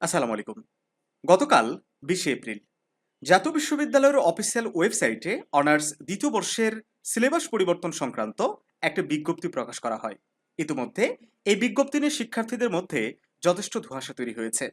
আসসালামু আলাইকুম। গতকাল ২০শে এপ্রিল জাতীয় বিশ্ববিদ্যালয়ের অফিসিয়াল ওয়েবসাইটে অনার্স দ্বিতীয় বর্ষের সিলেবাস পরিবর্তন সংক্রান্ত একটা বিজ্ঞপ্তি প্রকাশ করা হয়। ইতিমধ্যে এই বিজ্ঞপ্তি নিয়ে শিক্ষার্থীদের মধ্যে যথেষ্ট ধোঁয়াশা তৈরি হয়েছে।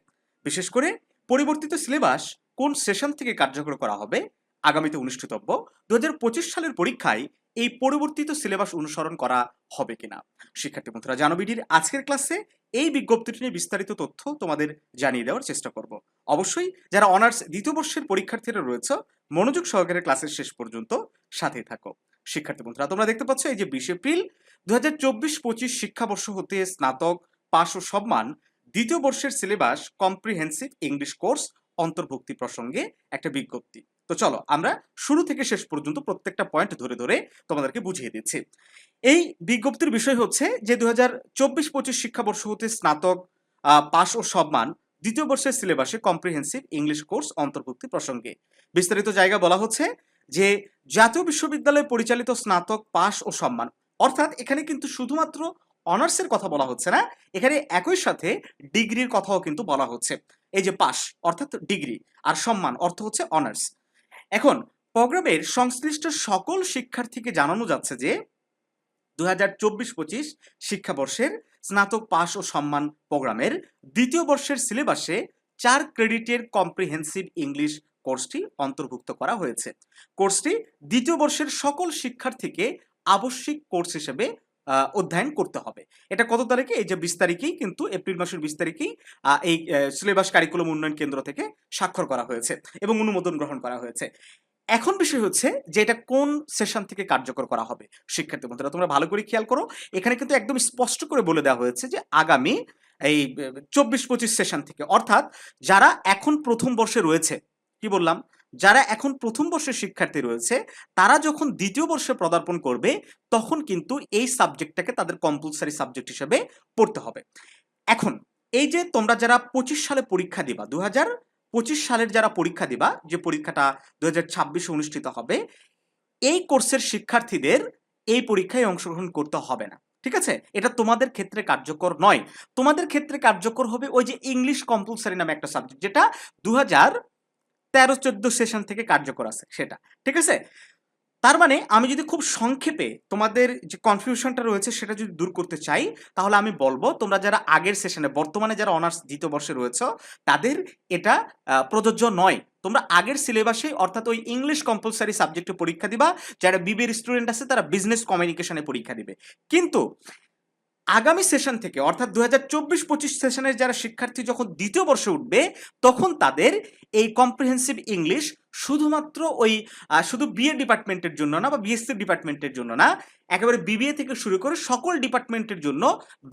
বিশেষ করে পরিবর্তিত সিলেবাস কোন সেশন থেকে কার্যকর করা হবে, আগামীতে অনুষ্ঠিতব্য ২০২৫ সালের পরীক্ষায় এই পরিবর্তিত সিলেবাস অনুসরণ করা হবে কিনা। শিক্ষার্থী বন্ধুরা, জানোবিডির আজকের ক্লাসে এই বিজ্ঞপ্তিটি নিয়ে বিস্তারিত তথ্য তোমাদের জানিয়ে দেওয়ার চেষ্টা করব। অবশ্যই যারা অনার্স দ্বিতীয় বর্ষের পরীক্ষার্থীরা রয়েছে, মনোযোগ সহকারে ক্লাসের শেষ পর্যন্ত সাথেই থাকো। শিক্ষার্থী বন্ধুরা, তোমরা দেখতে পাচ্ছ এই যে ২০ এপ্রিল ২০২৪-২৫ শিক্ষাবর্ষ হতে স্নাতক পাশ ও সম্মান দ্বিতীয় বর্ষের সিলেবাস কম্প্রিহেন্সিভ ইংলিশ কোর্স অন্তর্ভুক্তি প্রসঙ্গে একটা বিজ্ঞপ্তি। তো চলো আমরা শুরু থেকে শেষ পর্যন্ত প্রত্যেকটা পয়েন্ট ধরে ধরে তোমাদেরকে বুঝিয়ে দিচ্ছি। এই বিজ্ঞপ্তির বিষয় হচ্ছে যে ২০২৪-২৫ শিক্ষাবর্ষ হতে স্নাতক পাশ ও সম্মান দ্বিতীয় বর্ষের সিলেবাসে কম্প্রিহেন্সিভ ইংলিশ কোর্স অন্তর্ভুক্তি প্রসঙ্গে বিস্তারিত জায়গা বলা হচ্ছে যে জাতীয় বিশ্ববিদ্যালয় পরিচালিত স্নাতক পাশ ও সম্মান, অর্থাৎ এখানে কিন্তু শুধুমাত্র অনার্সের কথা বলা হচ্ছে না, এখানে একই সাথে ডিগ্রির কথাও কিন্তু বলা হচ্ছে। এই যে পাশ অর্থাৎ ডিগ্রি, আর সম্মান অর্থ হচ্ছে অনার্স। এখন প্রোগ্রামের সংশ্লিষ্ট সকল শিক্ষার্থীকে জানানো যাচ্ছে যে ২০২৪-২৫ শিক্ষাবর্ষের স্নাতক পাশ ও সম্মান প্রোগ্রামের দ্বিতীয় বর্ষের সিলেবাসে ৪ ক্রেডিটের কম্প্রিহেন্সিভ ইংলিশ কোর্সটি অন্তর্ভুক্ত করা হয়েছে। কোর্সটি দ্বিতীয় বর্ষের সকল শিক্ষার্থীকে আবশ্যিক কোর্স হিসেবে অধ্যয়ন করতে হবে। এটা কত তারিখে? এই যে ২০ তারিখেই কিন্তু, এপ্রিল মাসের ২০ তারিখেই এই সিলেবাস কারিকুলাম উন্নয়ন কেন্দ্র থেকে স্বাক্ষর করা হয়েছে এবং অনুমোদন গ্রহণ করা হয়েছে। এখন বিষয় হচ্ছে যে এটা কোন সেশন থেকে কার্যকর করা হবে। শিক্ষার্থী বন্ধুরা, তোমরা ভালো করে খেয়াল করো, এখানে কিন্তু একদম স্পষ্ট করে বলে দেওয়া হয়েছে যে আগামী এই ২৪-২৫ সেশন থেকে, অর্থাৎ যারা এখন প্রথম বর্ষে রয়েছে, কি বললাম, যারা এখন প্রথম বর্ষের শিক্ষার্থী রয়েছে তারা যখন দ্বিতীয় বর্ষে পদার্পণ করবে তখন কিন্তু এই সাবজেক্টটাকে তাদের কম্পালসারি সাবজেক্ট হিসেবে পড়তে হবে। এখন এই যে তোমরা যারা ২৫ সালে পরীক্ষা দিবা, ২০২৫ সালের যারা পরীক্ষা দিবা, যে পরীক্ষাটা ২০২৬ অনুষ্ঠিত হবে, এই কোর্সের শিক্ষার্থীদের এই পরীক্ষায় অংশগ্রহণ করতে হবে না। ঠিক আছে? এটা তোমাদের ক্ষেত্রে কার্যকর নয়। তোমাদের ক্ষেত্রে কার্যকর হবে ওই যে ইংলিশ কম্পালসারি নামে একটা সাবজেক্ট, যেটা ২০১৩-১৪ সেশন থেকে কার্যকর আছে সেটা। ঠিক আছে? তার মানে আমি যদি খুব সংক্ষেপে তোমাদের যে কনফিউশনটা রয়েছে সেটা যদি দূর করতে চাই, তাহলে আমি বলবো তোমরা যারা আগের সেশনে, বর্তমানে যারা অনার্স দ্বিতীয় বর্ষে রয়েছে, তাদের এটা প্রযোজ্য নয়। তোমরা আগের সিলেবাসে, অর্থাৎ ওই ইংলিশ কম্পালসারি সাবজেক্টে পরীক্ষা দিবা। যারা বিবিএর স্টুডেন্ট আছে তারা বিজনেস কমিউনিকেশনে পরীক্ষা দিবে। কিন্তু আগামী সেশন থেকে, অর্থাৎ ২০২৪-২৫ সেশনের যারা শিক্ষার্থী যখন দ্বিতীয় বর্ষে উঠবে, তখন তাদের এই কম্প্রিহেন্সিভ ইংলিশ শুধুমাত্র ওই শুধু বিএ ডিপার্টমেন্টের জন্য না, বা বিএসসি ডিপার্টমেন্টের জন্য না, একেবারে বিবিএ থেকে শুরু করে সকল ডিপার্টমেন্টের জন্য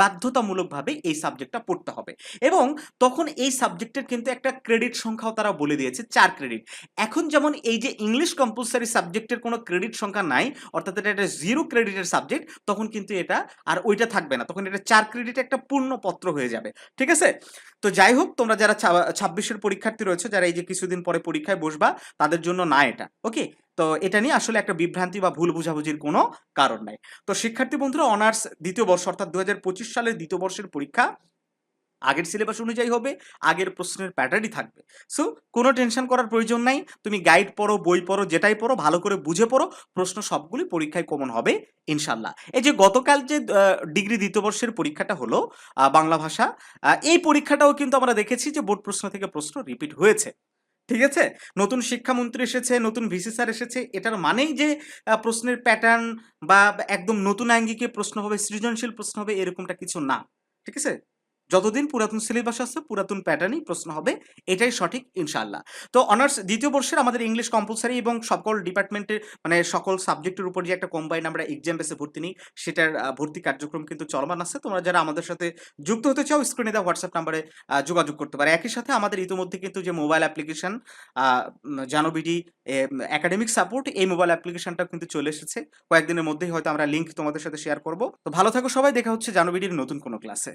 বাধ্যতামূলকভাবে এই সাবজেক্টটা পড়তে হবে। এবং তখন এই সাবজেক্টের কিন্তু একটা ক্রেডিট সংখ্যাও তারা বলে দিয়েছে, ৪ ক্রেডিট। এখন যেমন এই যে ইংলিশ কম্পালসারি সাবজেক্টের কোনো ক্রেডিট সংখ্যা নাই, অর্থাৎ এটা একটা 0 ক্রেডিটের সাবজেক্ট, তখন কিন্তু এটা আর ওইটা থাকবে না, তখন এটা ৪ ক্রেডিট একটা পূর্ণ পত্র হয়ে যাবে। ঠিক আছে? তো যাই হোক, তোমরা যারা ২৬-এর পরীক্ষার্থী রয়েছে, যারা এই যে কিছুদিন পরে পরীক্ষায় বসবা, তাদের জন্য না এটা। ওকে? তো এটা নিয়ে আসলে একটা বিভ্রান্তি বা ভুল বোঝাবুঝির কোনো কারণ নাই। তো শিক্ষার্থী বন্ধুরা, অনার্স দ্বিতীয় বর্ষ অর্থাৎ ২০২৫ সালের দ্বিতীয় বর্ষের পরীক্ষা আগের সিলেবাস অনুযায়ী হবে, আগের প্রশ্নের প্যাটার্নই থাকবে। সো কোনো টেনশন করার প্রয়োজন নাই। তুমি গাইড পড়ো, বই পড়ো, যেটাই পড়ো ভালো করে বুঝে পড়ো, প্রশ্ন সবগুলি পরীক্ষায় কমন হবে ইনশাল্লাহ। এই যে গতকাল যে ডিগ্রি দ্বিতীয় বর্ষের পরীক্ষাটা হলো বাংলা ভাষা, এই পরীক্ষাটাও কিন্তু আমরা দেখেছি যে বোর্ড প্রশ্ন থেকে প্রশ্ন রিপিট হয়েছে। ঠিক আছে? নতুন শিক্ষামন্ত্রী এসেছে, নতুন ভিসি স্যার এসেছে, এটার মানেই যে প্রশ্নের প্যাটার্ন বা একদম নতুন আঙ্গিকে প্রশ্ন হবে, সৃজনশীল প্রশ্ন হবে, এরকমটা কিছু না। ঠিক আছে? যতদিন পুরাতন সিলেবাস আছে, পুরাতন প্যাটার্নই প্রশ্ন হবে, এটাই সঠিক ইনশাআল্লাহ। তো অনার্স দ্বিতীয় বর্ষের আমাদের ইংলিশ কম্পালসারি এবং সকল ডিপার্টমেন্টের, মানে সকল সাবজেক্টের উপর যে একটা কম্বাইন আমরা এক্সাম বেসে ভর্তি নিই, সেটার ভর্তি কার্যক্রম কিন্তু চলমান আছে। তোমরা যারা আমাদের সাথে যুক্ত হতে চাও, স্ক্রিনে দেওয়া হোয়াটসঅ্যাপ নাম্বারে যোগাযোগ করতে পারে। একই সাথে আমাদের ইতিমধ্যে কিন্তু যে মোবাইল অ্যাপ্লিকেশন জানোবিডি একাডেমিক সাপোর্ট, এই মোবাইল অ্যাপ্লিকেশনটাও কিন্তু চলে এসেছে। কয়েকদিনের মধ্যেই হয়তো আমরা লিঙ্ক তোমাদের সাথে শেয়ার করব। তো ভালো থাকো সবাই, দেখা হচ্ছে জানোবিডির নতুন কোনো ক্লাসে।